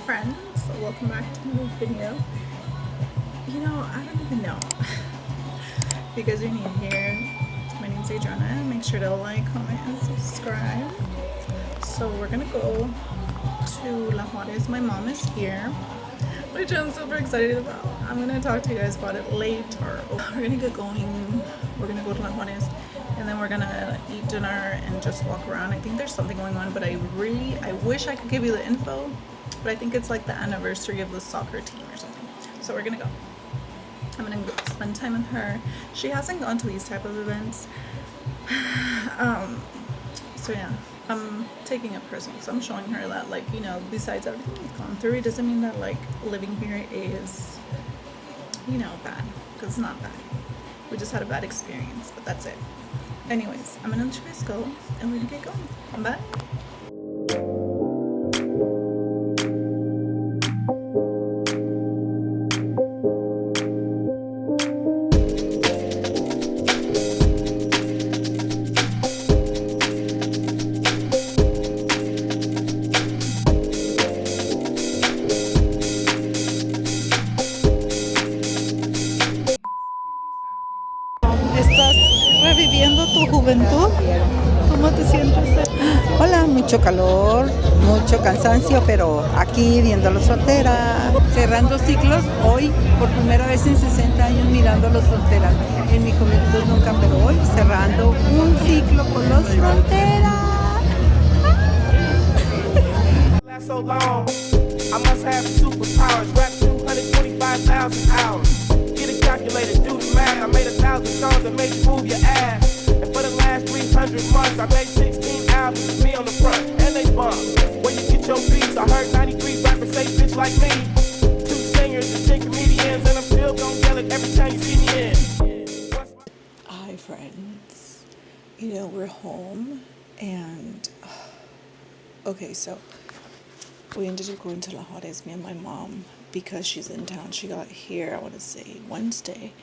friends, welcome back to a new video. I don't even know if you guys are new here. My name's Adriana. Make sure to like, comment, and subscribe. So we're gonna go to La Juarez. My mom is here, which I'm super excited about. I'm gonna talk to you guys about it later. We're gonna get going. We're gonna go to La Juarez, and then we're gonna eat dinner and just walk around. I think there's something going on, but I wish I could give you the info, but I think it's like the anniversary of the soccer team or something. So we're gonna go. I'm gonna go spend time with her. She hasn't gone to these type of events. So yeah, I'm taking it personally. So I'm showing her that, like, besides everything we've gone through, it doesn't mean that like living here is, bad, because it's not bad. We just had a bad experience, but that's it. Anyways, I'm gonna let you guys go, and we're gonna get going. Bye. ¿Estás reviviendo tu juventud? ¿Cómo te sientes? Hola, mucho calor, mucho cansancio, pero aquí viéndolo soltera, cerrando ciclos, hoy por primera vez en 60 años mirando los fronteras. En mi juventud nunca, pero hoy cerrando un ciclo con los fronteras. So long, I must have superpowers. Rap 225,000 hours. Get a calculator, do the math. I made 1,000 songs that make you move your ass. And for the last 300 months, I made 16 albums with me on the front, and they bump. Where you get your beats? I heard 93 rappers say bitch like me. 2 singers and 10 comedians, and I'm still gonna yell it every time you see me in. Hi friends, we're home, and okay, so we ended up going to La Juarez, me and my mom, because she's in town. She got here, I want to say Wednesday.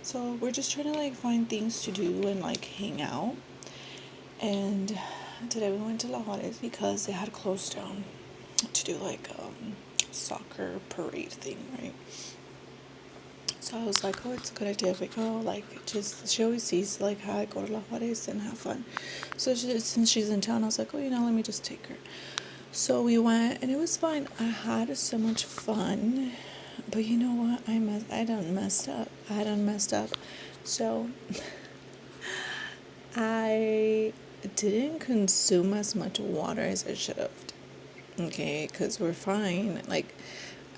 So we're just trying to like find things to do and like hang out. And today we went to La Juarez because they had closed down to do like soccer parade thing, right? So I was like, oh, it's a good idea if we go. Like, she always sees like how I go to La Juarez and have fun. So since she's in town, I was like, oh, let me just take her. So we went, and it was fine. I had so much fun, but you know what? I done messed up. So I didn't consume as much water as I should have. Okay, because we're fine. Like,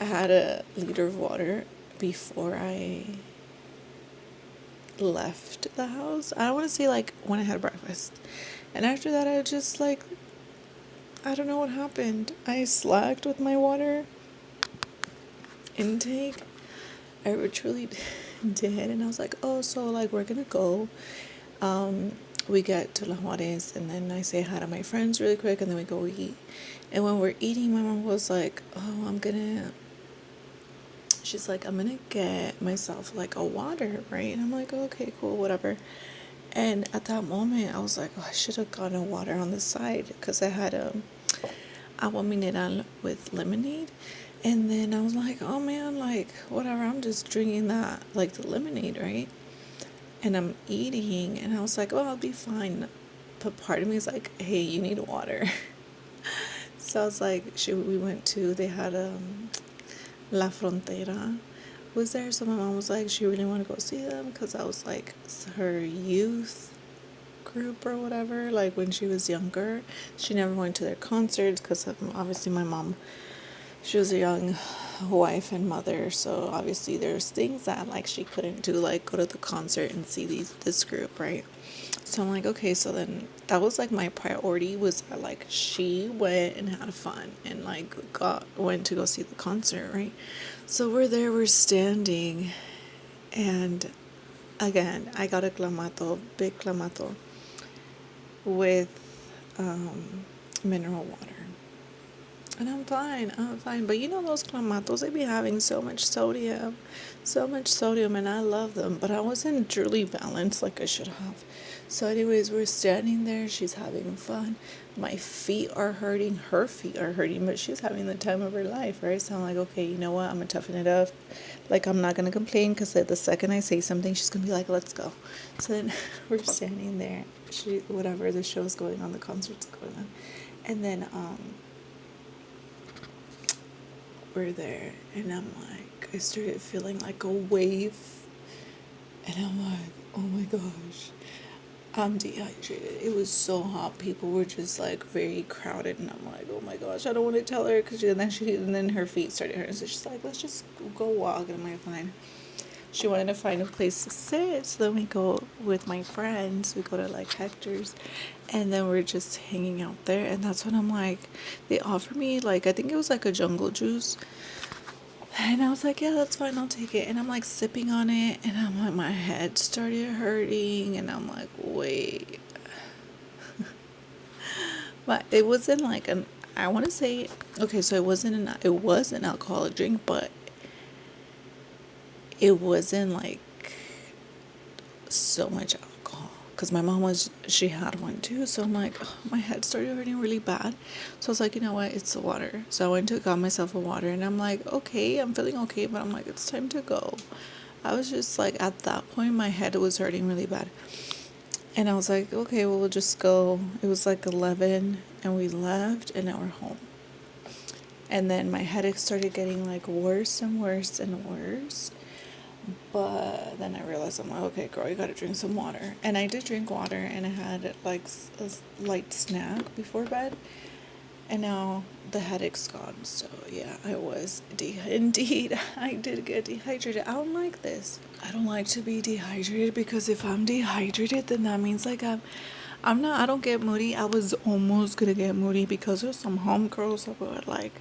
I had a liter of water before I left the house. I don't want to say like when I had breakfast, and after that I just like, I don't know what happened. I slacked with my water intake. I truly did. And I was like, oh, so like we're gonna go. We get to La Juarez, and then I say hi to my friends really quick, and then we go eat. And when we're eating, my mom was like, oh, she's like, I'm gonna get myself like a water, right? And I'm like, oh, okay, cool, whatever. And at that moment, I was like, oh, I should have gotten a water on the side, because I had agua mineral with lemonade. And then I was like, oh man, like whatever, I'm just drinking that, like the lemonade, right? And I'm eating, and I was like, oh, I'll be fine. But part of me is like, hey, you need water. So I was like, they had La Frontera was there. So my mom was like, she really wanted to go see them, because I was like her youth group or whatever. Like when she was younger, she never went to their concerts, because obviously my mom, she was a young wife and mother, so obviously there's things that like she couldn't do, like go to the concert and see this group, right? So I'm like, okay, so then that was like my priority, was that like she went and had fun and like went to go see the concert, right? So we're standing, and again I got a big clamato with mineral water. And I'm fine. But those clamatos, they be having so much sodium, and I love them, but I wasn't truly balanced like I should have. So anyways, we're standing there, she's having fun. My feet are hurting, her feet are hurting, but she's having the time of her life, right? So I'm like, okay, you know what, I'm gonna toughen it up. Like, I'm not gonna complain, because the second I say something, she's gonna be like, let's go. So then we're standing there, whatever, the show's going on, the concert's going on, and then we're there, and I'm like, I started feeling like a wave, and I'm like, oh my gosh, I'm dehydrated. It was so hot. People were just like very crowded, and I'm like, oh my gosh, I don't want to tell her, because and then her feet started hurting. So she's like, let's just go walk. And I'm like, fine. She wanted to find a place to sit, so then we go with my friends. We go to like Hector's, and then we're just hanging out there. And that's when I'm like, they offered me like, I think it was like a jungle juice. And I was like, yeah, that's fine, I'll take it. And I'm like sipping on it, and I'm like, my head started hurting, and I'm like, wait. But it wasn't like I want to say, okay, so it was an alcoholic drink, but it wasn't like so much alcohol. Because my mom she had one too. So I'm like, oh, my head started hurting really bad. So I was like, you know what, it's the water. So I went to got myself a water, and I'm like, okay, I'm feeling okay, but I'm like, it's time to go. I was just like, at that point, my head was hurting really bad. And I was like, okay, well, we'll just go. It was like 11, and we left, and now we're home. And then my headache started getting like worse and worse and worse. But then I realized, I'm like, okay, girl, you gotta drink some water. And I did drink water, and I had like a light snack before bed. And now the headache's gone. So yeah, indeed, I did get dehydrated. I don't like this. I don't like to be dehydrated, because if I'm dehydrated, then that means like I don't get moody. I was almost gonna get moody, because there's some homegirls that were like,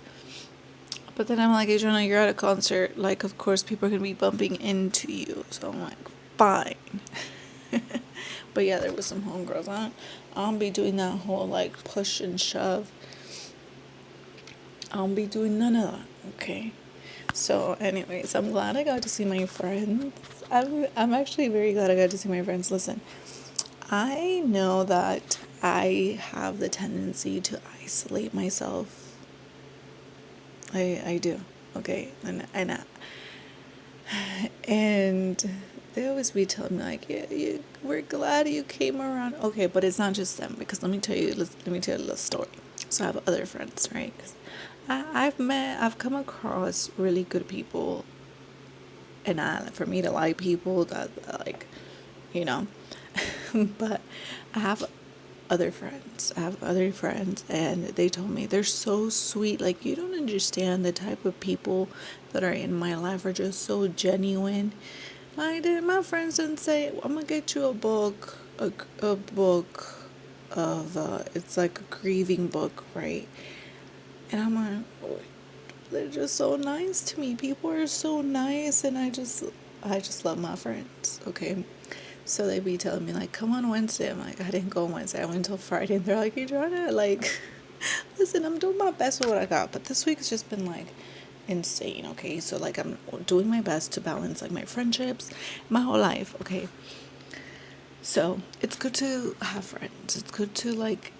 but then I'm like, Adriana, you're at a concert. Like, of course, people are going to be bumping into you. So I'm like, fine. But yeah, there was some homegirls. I don't be doing that whole, like, push and shove. I don't be doing none of that, okay? So, anyways, I'm glad I got to see my friends. I'm actually very glad I got to see my friends. Listen, I know that I have the tendency to isolate myself. I do, okay, and they always be telling me like, yeah, we're glad you came around. Okay, but it's not just them, because let me tell you a little story. So I have other friends, right? 'Cause I've come across really good people, and for me to like people that like, you know, but I have other friends, and they told me they're so sweet. Like, you don't understand the type of people that are in my life are just so genuine. My friends didn't say, I'm gonna get you a book, a book of, it's like a grieving book, right? And I'm like, oh, they're just so nice to me. People are so nice, and I just love my friends, okay? So they be telling me like, come on Wednesday. I'm like, I didn't go on Wednesday. I went until Friday, and they're like, Adriana, like, listen, I'm doing my best with what I got, but this week has just been like insane, okay? So like, I'm doing my best to balance like my friendships, my whole life, okay? So it's good to have friends. It's good to like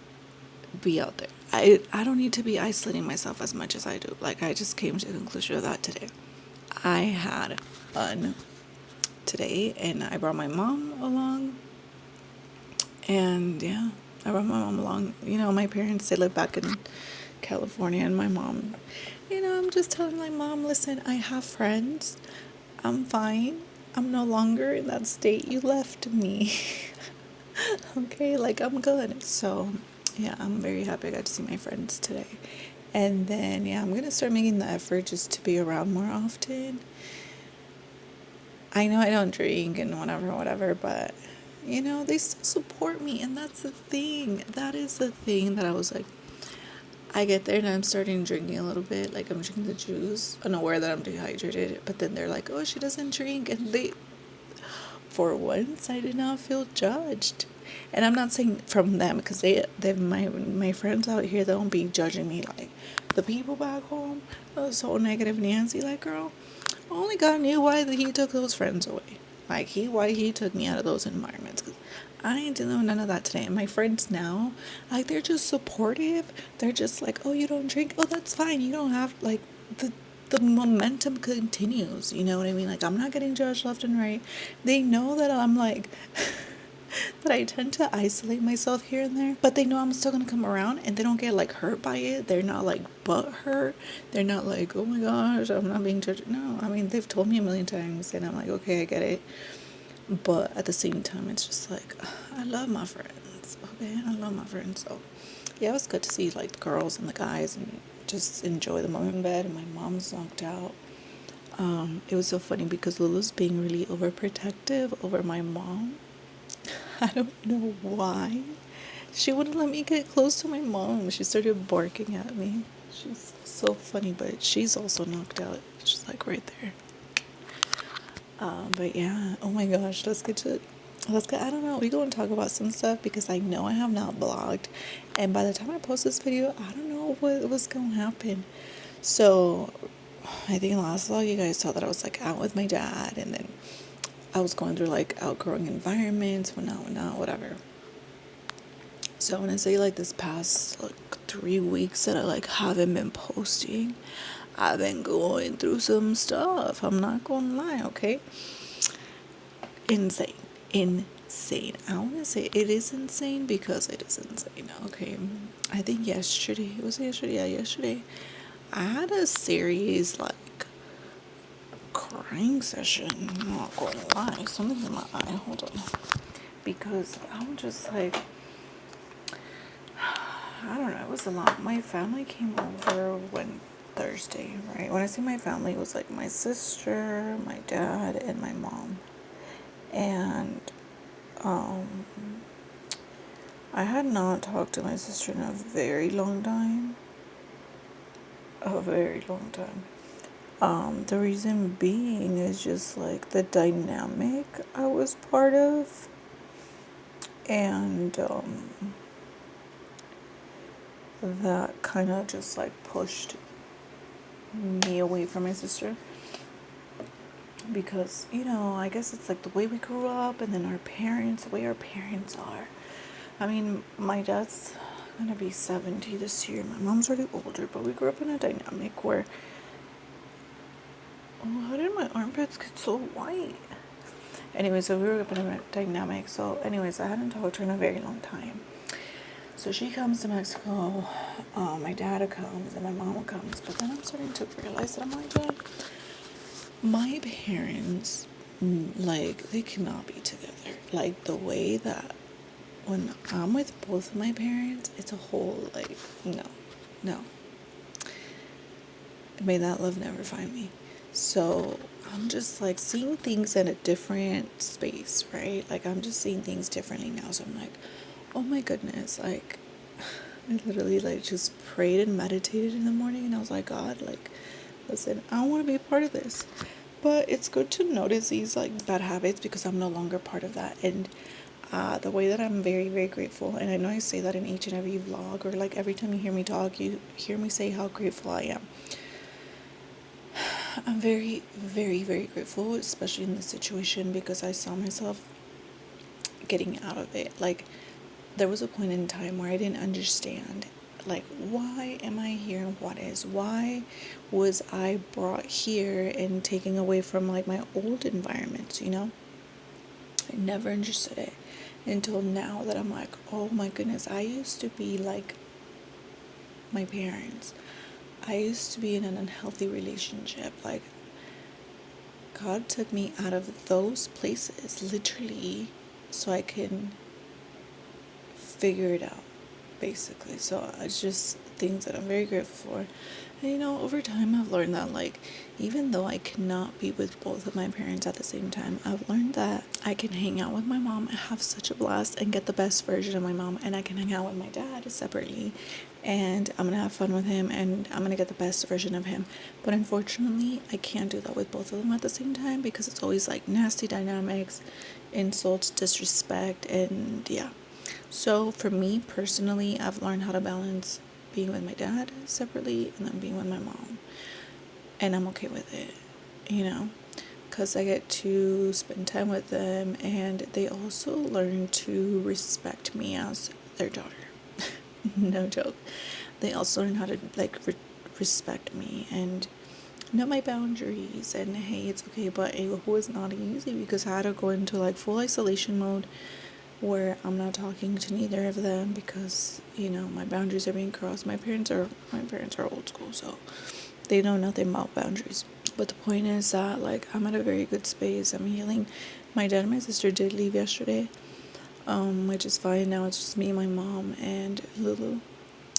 be out there. I don't need to be isolating myself as much as I do. Like, I just came to the conclusion of that today. I had fun today, and I brought my mom along, and yeah, I brought my mom along. You know, my parents, they live back in California, and my mom, you know, I'm just telling my mom, listen, I have friends, I'm fine, I'm no longer in that state you left me. Okay, like, I'm good. So yeah, I'm very happy I got to see my friends today. And then yeah, I'm gonna start making the effort just to be around more often. I know I don't drink and whatever, but you know, they still support me, and that's the thing. That is the thing that I was like, I get there and I'm starting drinking a little bit, like I'm drinking the juice, unaware that I'm dehydrated, but then they're like, oh, she doesn't drink, and for once, I did not feel judged. And I'm not saying from them, because they my friends out here, they don't be judging me like the people back home. That was so negative Nancy, like, girl, only God knew why he took those friends away. Like, why he took me out of those environments. 'Cause I ain't dealing with none of that today. And my friends now, like, they're just supportive. They're just like, oh, you don't drink? Oh, that's fine. You don't have, like, the momentum continues. You know what I mean? Like, I'm not getting judged left and right. They know that I'm like, that I tend to isolate myself here and there, but they know I'm still gonna come around, and they don't get like hurt by it. They're not like butt hurt. They're not like, oh my gosh, I'm not being judged. No, I mean, they've told me a million times, and I'm like, okay, I get it. But at the same time, it's just like, I love my friends. Okay, I love my friends. So yeah, it was good to see like the girls and the guys and just enjoy the moment in bed. And my mom's knocked out. It was so funny because Lulu's being really overprotective over my mom. I don't know why. She wouldn't let me get close to my mom. She started barking at me. She's so funny, but she's also knocked out. She's like right there. But yeah, oh my gosh, let's get, I don't know, we go and talk about some stuff because I know I have not blogged. And by the time I post this video, I don't know what's going to happen. So I think last vlog you guys saw that I was like out with my dad, and then I was going through like outgrowing environments, whatnot, whatever. So when I say like this past like 3 weeks that I like haven't been posting, I've been going through some stuff. I'm not gonna lie, okay? Insane. Insane. I wanna say it is insane because it is insane, okay? I think yesterday, was it yesterday? Yeah, yesterday. I had a serious like crying session. I'm not gonna lie. Something's in my eye. Hold on. Because I'm just like, I don't know, it was a lot. My family came over Thursday, right? When I say my family, it was like my sister, my dad, and my mom. And I had not talked to my sister in a very long time. A very long time. The reason being is just like the dynamic I was part of. And that kind of just like pushed me away from my sister, because I guess it's like the way we grew up, and then the way our parents are. I mean, my dad's gonna be 70 this year. My mom's already older, but we grew up in a dynamic where, oh, how did my armpits get so white? Anyway, so we grew up in a dynamic. So anyways, I hadn't talked to her in a very long time. So she comes to Mexico, my dad comes, and my mom comes. But then I'm starting to realize that I'm like, yeah, my parents, like, they cannot be together. Like, the way that when I'm with both of my parents, it's a whole, like, no. May that love never find me. So I'm just, like, seeing things in a different space, right? Like, I'm just seeing things differently now. So I'm like, oh my goodness, like, I literally, like, just prayed and meditated in the morning, and I was like, God, like, listen, I don't want to be a part of this. But it's good to notice these, like, bad habits because I'm no longer part of that. And the way that I'm very, very grateful, and I know I say that in each and every vlog, or, like, every time you hear me talk, you hear me say how grateful I am. I'm very, very, very grateful, especially in this situation, because I saw myself getting out of it. Like, there was a point in time where I didn't understand, like, why am I here and why was I brought here and taken away from, like, my old environments, I never understood it until now that I'm like, oh my goodness, I used to be like my parents. I used to be in an unhealthy relationship. Like, God took me out of those places, literally, so I can figure it out, basically. So it's just things that I'm very grateful for. And over time I've learned that, like, even though I cannot be with both of my parents at the same time, I've learned that I can hang out with my mom and have such a blast and get the best version of my mom, and I can hang out with my dad separately, and I'm gonna have fun with him, and I'm gonna get the best version of him. But unfortunately, I can't do that with both of them at the same time, because it's always like nasty dynamics, insults, disrespect, and yeah. So for me personally, I've learned how to balance being with my dad separately and then being with my mom, and I'm okay with it, because I get to spend time with them, and they also learn to respect me as their daughter. No joke. They also learn how to like respect me and know my boundaries, and hey, it's okay. But it was not easy because I had to go into like full isolation mode where I'm not talking to neither of them because my boundaries are being crossed. My parents are old school, so they know nothing about boundaries. But the point is that like I'm at a very good space. I'm healing. My dad and my sister did leave yesterday, which is fine. Now it's just me, my mom, and Lulu.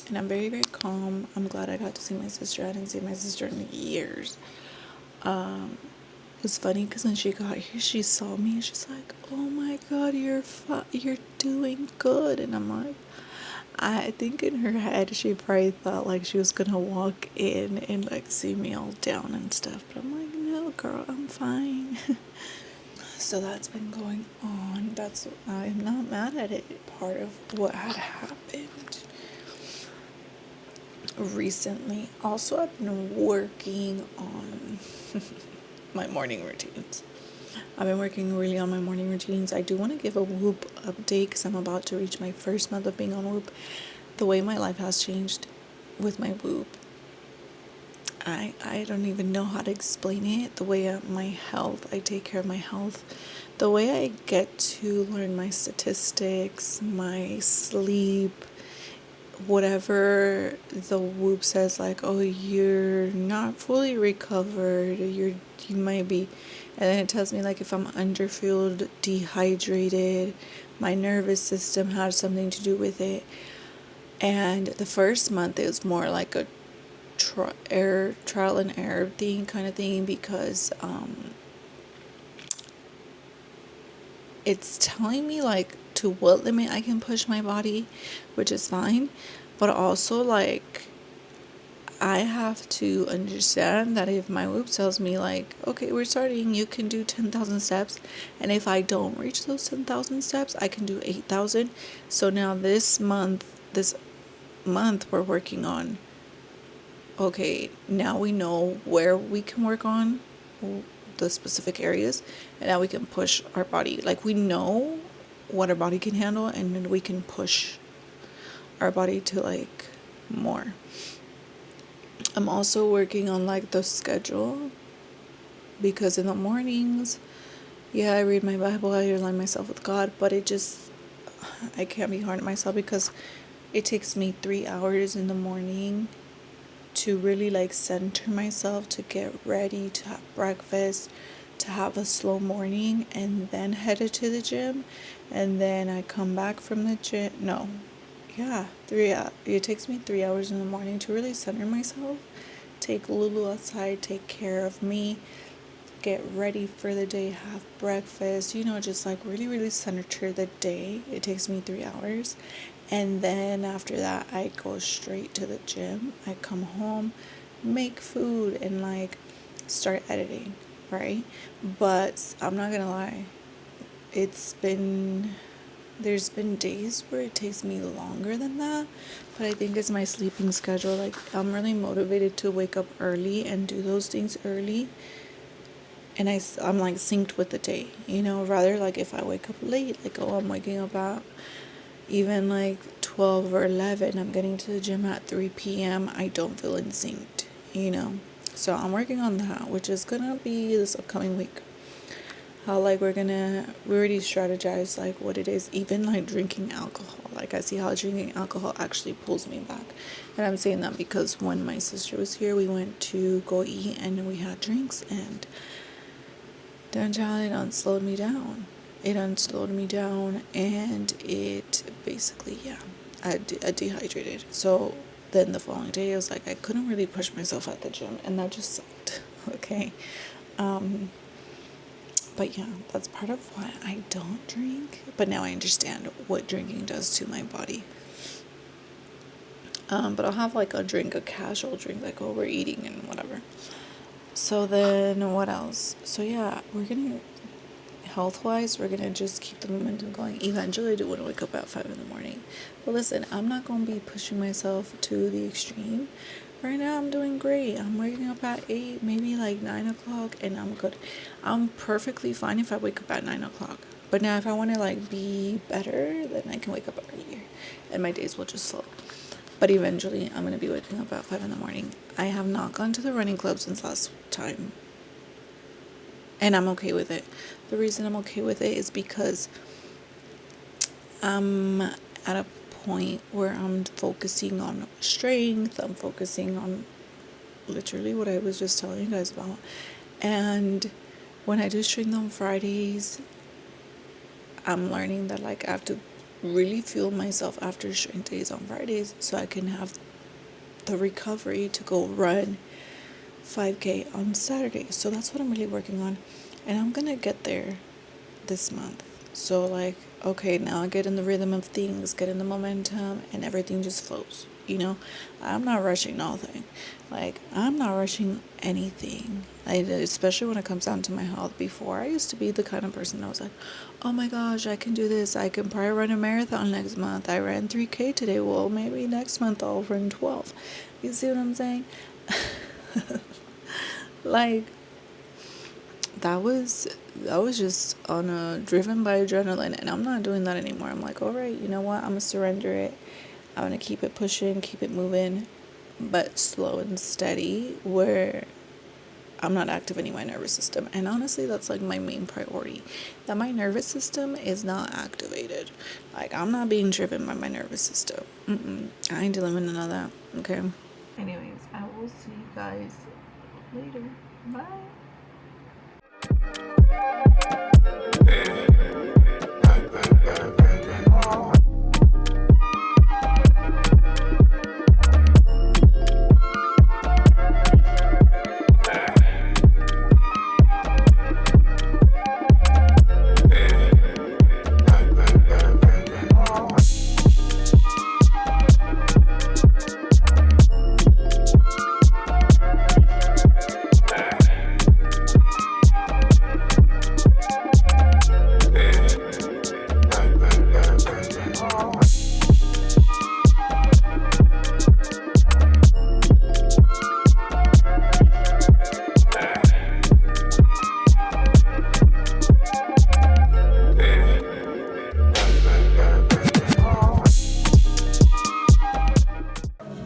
And I'm very, very calm. I'm glad I got to see my sister. I didn't see my sister in years. It's funny because when she got here, she saw me and she's like, "Oh my God, you're doing good." And I'm like, I think in her head she probably thought like she was gonna walk in and like see me all down and stuff. But I'm like, no, girl, I'm fine. So that's been going on. I'm not mad at it. Part of what had happened recently. Also, I've been working on my morning routines. I've been working really on my morning routines. I do want to give a Whoop update because I'm about to reach my first month of being on Whoop. The way my life has changed with my Whoop, I don't even know how to explain it. The way my health, I take care of my health. The way I get to learn my statistics, my sleep, whatever the Whoop says, like, oh, you're not fully recovered, you might be, and then it tells me like if I'm underfueled, dehydrated, my nervous system has something to do with it. And the first month it was more like a trial and error thing kind of thing, because it's telling me like to what limit I can push my body, which is fine, but also like I have to understand that if my Whoop tells me like, okay, we're starting, you can do 10,000 steps, and if I don't reach those 10,000 steps, I can do 8,000. So now this month we're working on, okay, now we know where we can work on the specific areas, and now we can push our body. Like, we know what our body can handle, and then we can push our body to like more. I'm also working on like the schedule, because in the mornings, yeah, I read my Bible, I align myself with God, but I can't be hard on myself because it takes me 3 hours in the morning to really like center myself, to get ready, to have breakfast, to have a slow morning, and then headed to the gym. And then I come back from the gym. No, yeah, it takes me 3 hours in the morning to really center myself, take Lulu outside, take care of me, get ready for the day, have breakfast, just like really, really center the day. It takes me 3 hours. And then after that, I go straight to the gym. I come home, make food, and like start editing, right? But I'm not gonna lie, there's been days where it takes me longer than that, but I think it's my sleeping schedule. Like, I'm really motivated to wake up early and do those things early, and I'm like synced with the day, rather like if I wake up late, like, oh, I'm waking up at even like 12 or 11, I'm getting to the gym at 3 p.m., I don't feel in sync, So I'm working on that, which is gonna be this upcoming week. How like we already strategized like what it is, even like drinking alcohol. Like, I see how drinking alcohol actually pulls me back. And I'm saying that because when my sister was here, we went to go eat and we had drinks, and it unslowed me down. And it basically, yeah, I dehydrated. So then the following day, I was like, I couldn't really push myself at the gym, and that just sucked. Okay. But yeah, that's part of why I don't drink. But now I understand what drinking does to my body. But I'll have like a casual drink, like while we're eating and whatever. So then what else? So yeah, health-wise, we're gonna just keep the momentum going. Eventually I do want to wake up at 5 in the morning. But listen, I'm not gonna be pushing myself to the extreme. Right now I'm doing great. I'm waking up at 8, maybe like 9 o'clock, and I'm good. I'm perfectly fine if I wake up at 9 o'clock. But now if I want to like be better, then I can wake up earlier and my days will just slow. But eventually I'm going to be waking up at 5 in the morning. I have not gone to the running club since last time. And I'm okay with it. The reason I'm okay with it is because I'm at a point where I'm focusing on strength. I'm focusing on literally what I was just telling you guys about. And when I do strength on Fridays, I'm learning that like I have to really fuel myself after strength days on Fridays so I can have the recovery to go run 5K on Saturday. So that's what I'm really working on. And I'm gonna get there this month. So like, okay, now I get in the rhythm of things, get in the momentum, and everything just flows. You know, I'm not rushing nothing. Like, I'm not rushing anything. Especially when it comes down to my health. Before, I used to be the kind of person that was like, oh my gosh, I can do this. I can probably run a marathon next month. I ran 3K today. Well, maybe next month I'll run 12. You see what I'm saying? Like, that was just on a driven by adrenaline, and I'm not doing that anymore. I'm like, all right, you know what, I'm gonna surrender it. I'm gonna keep it pushing, keep it moving, but slow and steady, where I'm not activating my nervous system. And honestly, that's like my main priority, that my nervous system is not activated. Like, I'm not being driven by my nervous system. I ain't dealing with none of that. Okay, anyways, I will see you guys later. Bye.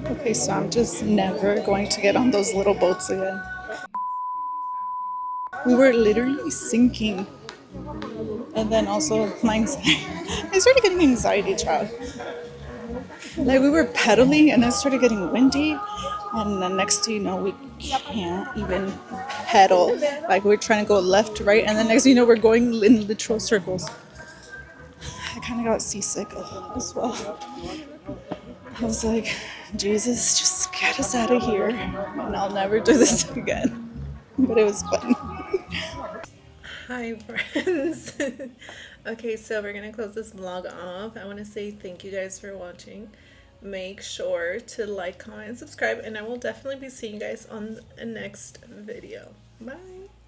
Okay, so I'm just never going to get on those little boats again. We were literally sinking. And then also my anxiety. I started getting anxiety, child. Like, we were pedaling and then it started getting windy. And then next thing you know, we can't even pedal. Like, we're trying to go left, right. And then next thing you know, we're going in literal circles. I kind of got seasick as well. I was like, Jesus, just get us out of here. And I'll never do this again. But it was fun. Hi, friends. Okay, so we're gonna close this vlog off. I want to say thank you guys for watching. Make sure to like, comment, and subscribe, and I will definitely be seeing you guys on the next video. Bye.